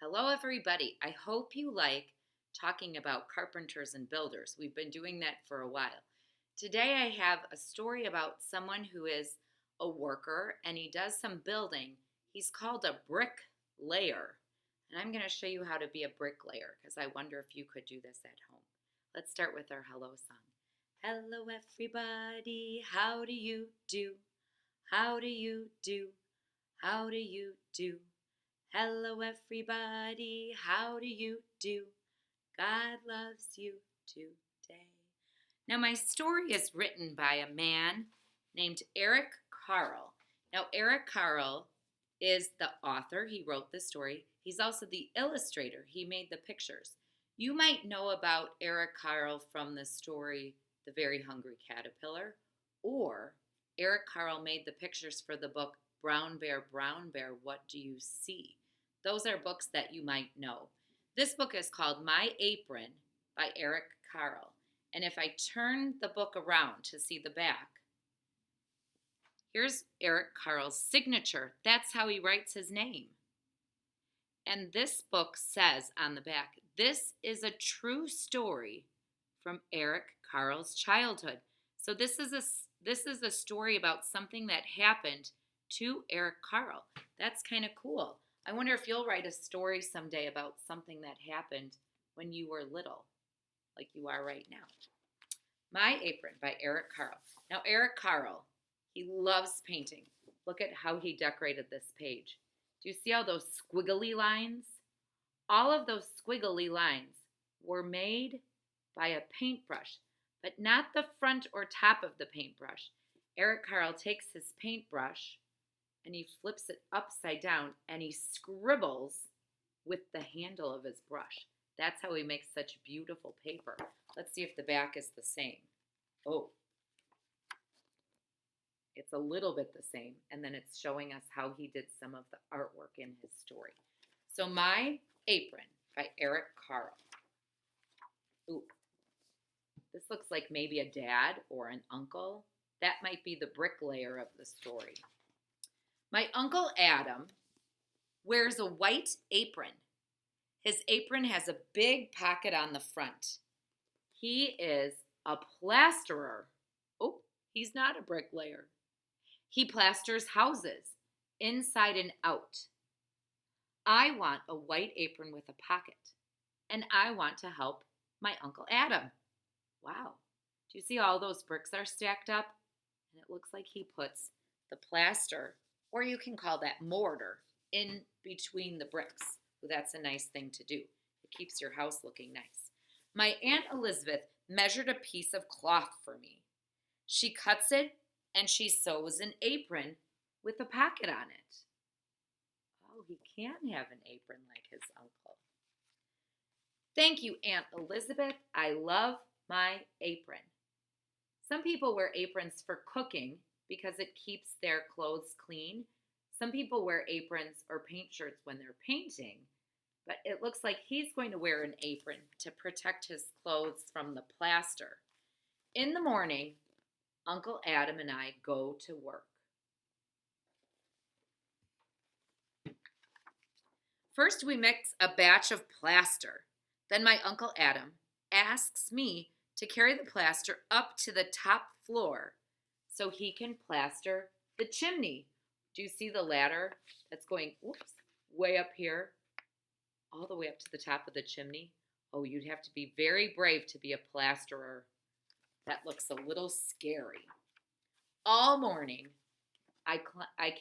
Hello, everybody. I hope you like talking about carpenters and builders. We've been doing that for a while. Today, I have a story about someone who is a worker and he does some building. He's called a bricklayer. And I'm going to show you how to be a bricklayer because I wonder if you could do this at home. Let's start with our hello song. Hello, everybody. How do you do? How do you do? How do you do? Hello, everybody. How do you do? God loves you today. Now, my story is written by a man named Eric Carle. Now, Eric Carle is the author. He wrote the story. He's also the illustrator. He made the pictures. You might know about Eric Carle from the story The Very Hungry Caterpillar, or Eric Carle made the pictures for the book Brown Bear, What Do You See? Those are books that you might know. This book is called My Apron by Eric Carle. And if I turn the book around to see the back, here's Eric Carle's signature. That's how he writes his name. And this book says on the back, this is a true story from Eric Carle's childhood. So this is a story about something that happened to Eric Carle. That's kind of cool. I wonder if you'll write a story someday about something that happened when you were little, like you are right now. My Apron by Eric Carle. Now, Eric Carle, he loves painting. Look at how he decorated this page. Do you see all those squiggly lines? All of those squiggly lines were made by a paintbrush, but not the front or top of the paintbrush. Eric Carle takes his paintbrush and he flips it upside down and he scribbles with the handle of his brush. That's how he makes such beautiful paper. Let's see if the back is the same. Oh, it's a little bit the same. And then it's showing us how he did some of the artwork in his story. So My Apron by Eric Carle. Ooh, this looks like maybe a dad or an uncle. That might be the bricklayer of the story. My Uncle Adam wears a white apron. His apron has a big pocket on the front. He is a plasterer. Oh, he's not a bricklayer. He plasters houses inside and out. I want a white apron with a pocket, and I want to help my Uncle Adam. Wow. Do you see all those bricks are stacked up? And it looks like he puts the plaster, or you can call that mortar, in between the bricks. Well, that's a nice thing to do. It keeps your house looking nice. My Aunt Elizabeth measured a piece of cloth for me. She cuts it and she sews an apron with a pocket on it. Oh, he can have an apron like his uncle. Thank you, Aunt Elizabeth. I love my apron. Some people wear aprons for cooking because it keeps their clothes clean. Some people wear aprons or paint shirts when they're painting, but it looks like he's going to wear an apron to protect his clothes from the plaster. In the morning, Uncle Adam and I go to work. First, we mix a batch of plaster. Then my Uncle Adam asks me to carry the plaster up to the top floor so he can plaster the chimney. Do you see the ladder that's going, way up here, all the way up to the top of the chimney? Oh, you'd have to be very brave to be a plasterer. That looks a little scary. All morning, I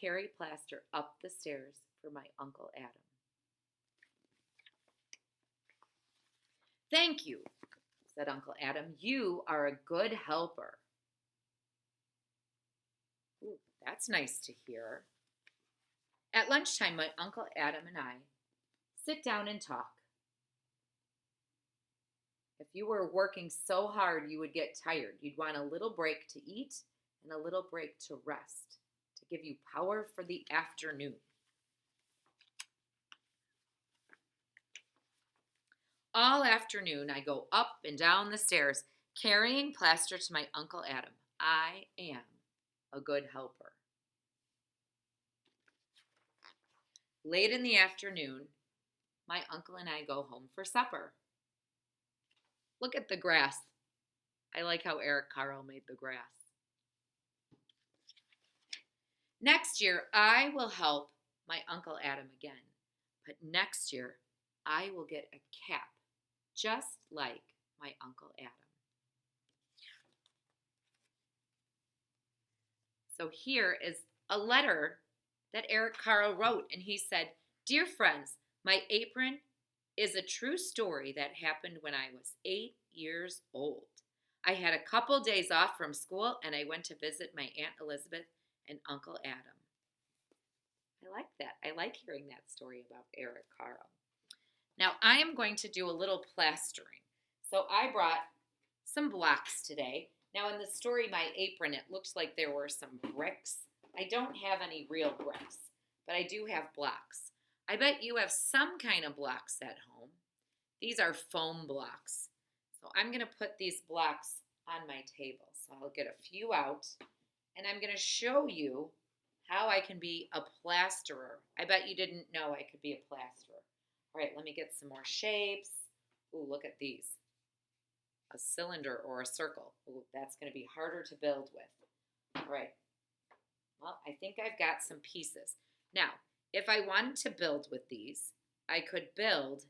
carry plaster up the stairs for my Uncle Adam. Thank you, said Uncle Adam. You are a good helper. Ooh, that's nice to hear. At lunchtime, my Uncle Adam and I sit down and talk. If you were working so hard, you would get tired. You'd want a little break to eat and a little break to rest, to give you power for the afternoon. All afternoon, I go up and down the stairs, carrying plaster to my Uncle Adam. I am a good helper. Late in the afternoon, my uncle and I go home for supper. Look at the grass. I like how Eric Carle made the grass. Next year, I will help my Uncle Adam again. But next year, I will get a cap just like my Uncle Adam. So here is a letter that Eric Carle wrote, and he said, "Dear friends, my apron is a true story that happened when I was 8 years old. I had a couple days off from school, and I went to visit my Aunt Elizabeth and Uncle Adam." I like that. I like hearing that story about Eric Carle. Now, I am going to do a little plastering. So I brought some blocks today. Now, in the story, My Apron, it looks like there were some bricks. I don't have any real bricks, but I do have blocks. I bet you have some kind of blocks at home. These are foam blocks. So I'm going to put these blocks on my table. So I'll get a few out, and I'm going to show you how I can be a plasterer. I bet you didn't know I could be a plasterer. All right, let me get some more shapes. Ooh, look at these. A cylinder or a circle. Ooh, that's going to be harder to build with. All right. Well, I think I've got some pieces. Now, if I wanted to build with these, I could build,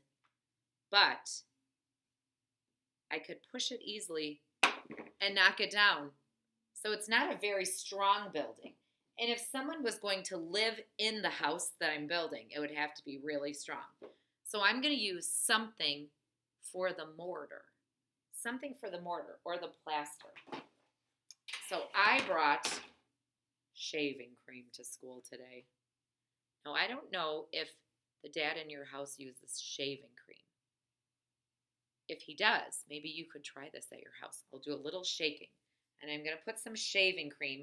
but I could push it easily and knock it down. So it's not a very strong building. And if someone was going to live in the house that I'm building, it would have to be really strong. So I'm going to use something for the mortar. Something for the mortar or the plaster. So I brought shaving cream to school today. Now, I don't know if the dad in your house uses shaving cream. If he does, maybe you could try this at your house. I'll do a little shaking. And I'm going to put some shaving cream.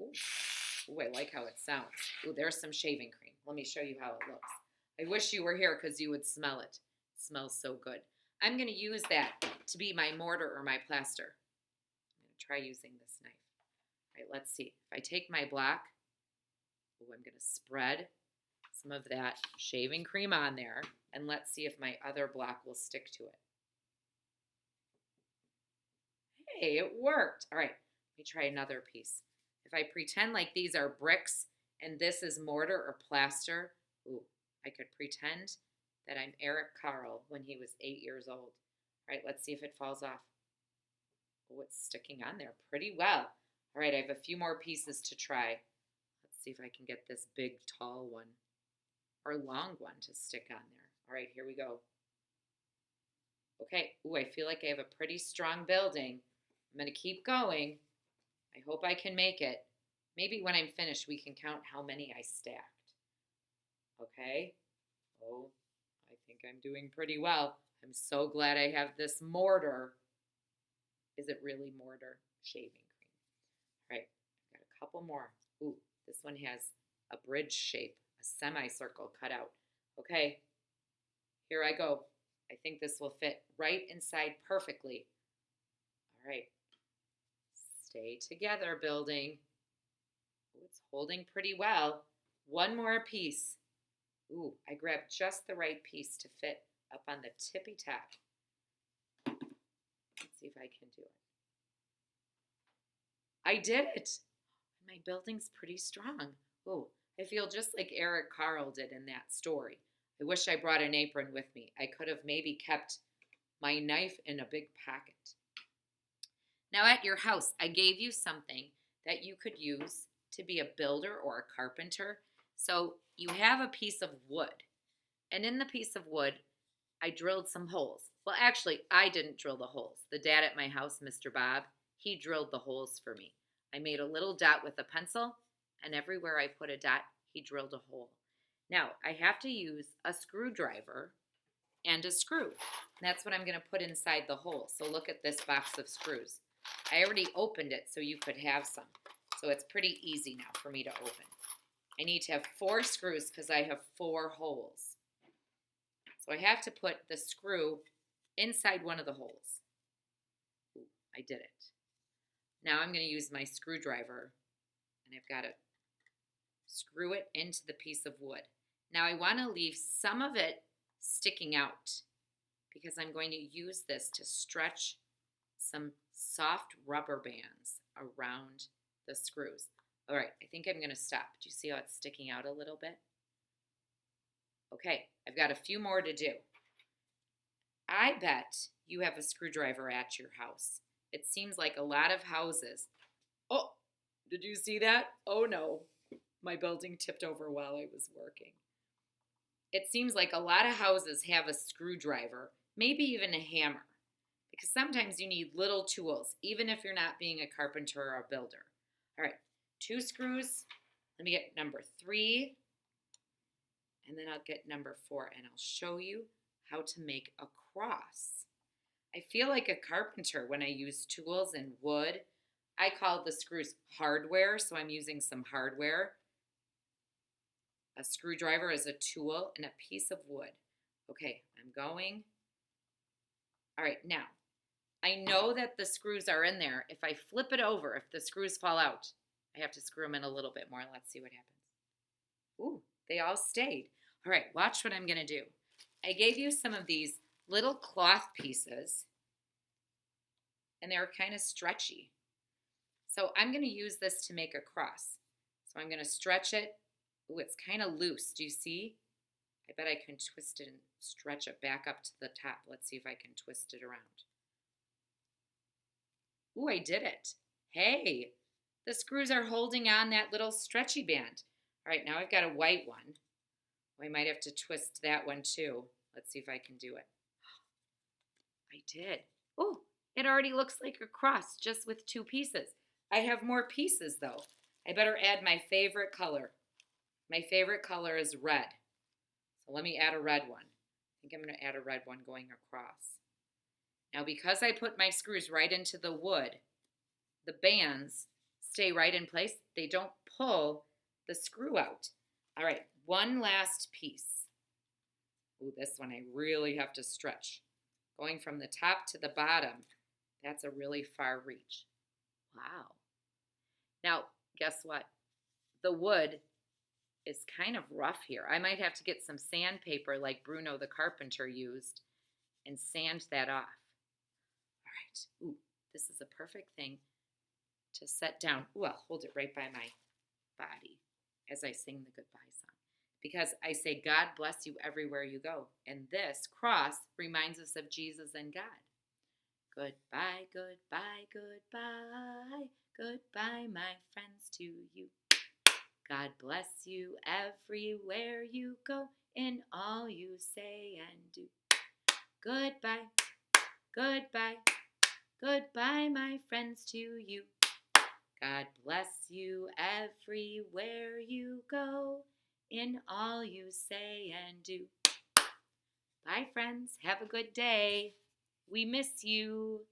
Ooh, I like how it sounds. Ooh, there's some shaving cream. Let me show you how it looks. I wish you were here because you would smell it. It smells so good. I'm going to use that to be my mortar or my plaster. I'm going to try using this knife. All right, let's see. If I take my block, ooh, I'm going to spread some of that shaving cream on there, and let's see if my other block will stick to it. Hey, it worked. All right, let me try another piece. If I pretend like these are bricks and this is mortar or plaster, ooh, I could pretend that I'm Eric Carle when he was 8 years old. All right, let's see if it falls off. Oh, it's sticking on there pretty well. All right, I have a few more pieces to try. Let's see if I can get this big, tall one or long one to stick on there. All right, here we go. Okay, ooh, I feel like I have a pretty strong building. I'm going to keep going. I hope I can make it. Maybe when I'm finished, we can count how many I stacked. Okay. Oh, I think I'm doing pretty well. I'm so glad I have this mortar. Is it really mortar? Shaving cream. All right, I've got a couple more. Ooh, this one has a bridge shape, a semicircle cut out. Okay, here I go. I think this will fit right inside perfectly. All right. Stay together, building. Ooh, it's holding pretty well. One more piece. Ooh, I grabbed just the right piece to fit up on the tippy top. Let's see if I can do it. I did it. My building's pretty strong. Ooh, I feel just like Eric Carle did in that story. I wish I brought an apron with me. I could have maybe kept my knife in a big pocket. Now at your house, I gave you something that you could use to be a builder or a carpenter. So you have a piece of wood. And in the piece of wood, I drilled some holes. Well, actually, I didn't drill the holes. The dad at my house, Mr. Bob, he drilled the holes for me. I made a little dot with a pencil, and everywhere I put a dot, he drilled a hole. Now, I have to use a screwdriver and a screw. That's what I'm going to put inside the hole. So look at this box of screws. I already opened it so you could have some. So it's pretty easy now for me to open. I need to have 4 screws because I have 4 holes. So I have to put the screw inside one of the holes. Ooh, I did it. Now I'm going to use my screwdriver, and I've got to screw it into the piece of wood. Now I want to leave some of it sticking out because I'm going to use this to stretch some soft rubber bands around the screws. All right, I think I'm going to stop. Do you see how it's sticking out a little bit? Okay, I've got a few more to do. I bet you have a screwdriver at your house. It seems like a lot of houses. Oh, did you see that? Oh no, my building tipped over while I was working. It seems like a lot of houses have a screwdriver, maybe even a hammer, because sometimes you need little tools, even if you're not being a carpenter or a builder. All right, 2 screws. Let me get number 3, and then I'll get number 4, and I'll show you how to make a cross. I feel like a carpenter when I use tools and wood. I call the screws hardware, so I'm using some hardware. A screwdriver is a tool and a piece of wood. Okay, I'm going. All right, now, I know that the screws are in there. If I flip it over, if the screws fall out, I have to screw them in a little bit more. Let's see what happens. Ooh, they all stayed. All right, watch what I'm going to do. I gave you some of these little cloth pieces, and they're kind of stretchy. So I'm going to use this to make a cross. So I'm going to stretch it. Ooh, it's kind of loose. Do you see? I bet I can twist it and stretch it back up to the top. Let's see if I can twist it around. Ooh, I did it. Hey, the screws are holding on that little stretchy band. All right, now I've got a white one. I might have to twist that one too. Let's see if I can do it. I did. Oh, it already looks like a cross just with 2 pieces. I have more pieces though. I better add my favorite color. My favorite color is red. So let me add a red one. I think I'm going to add a red one going across. Now because I put my screws right into the wood, the bands stay right in place. They don't pull the screw out. All right, one last piece. Ooh, this one I really have to stretch. Going from the top to the bottom, that's a really far reach. Wow. Now, guess what? The wood is kind of rough here. I might have to get some sandpaper like Bruno the carpenter used and sand that off. All right. Ooh, this is a perfect thing to set down. Ooh, I'll hold it right by my body as I sing the goodbye song. Because I say, God bless you everywhere you go. And this cross reminds us of Jesus and God. Goodbye, goodbye, goodbye. Goodbye, my friends, to you. God bless you everywhere you go, in all you say and do. Goodbye, goodbye, goodbye, my friends, to you. God bless you everywhere you go, in all you say and do. Bye, friends. Have a good day. We miss you.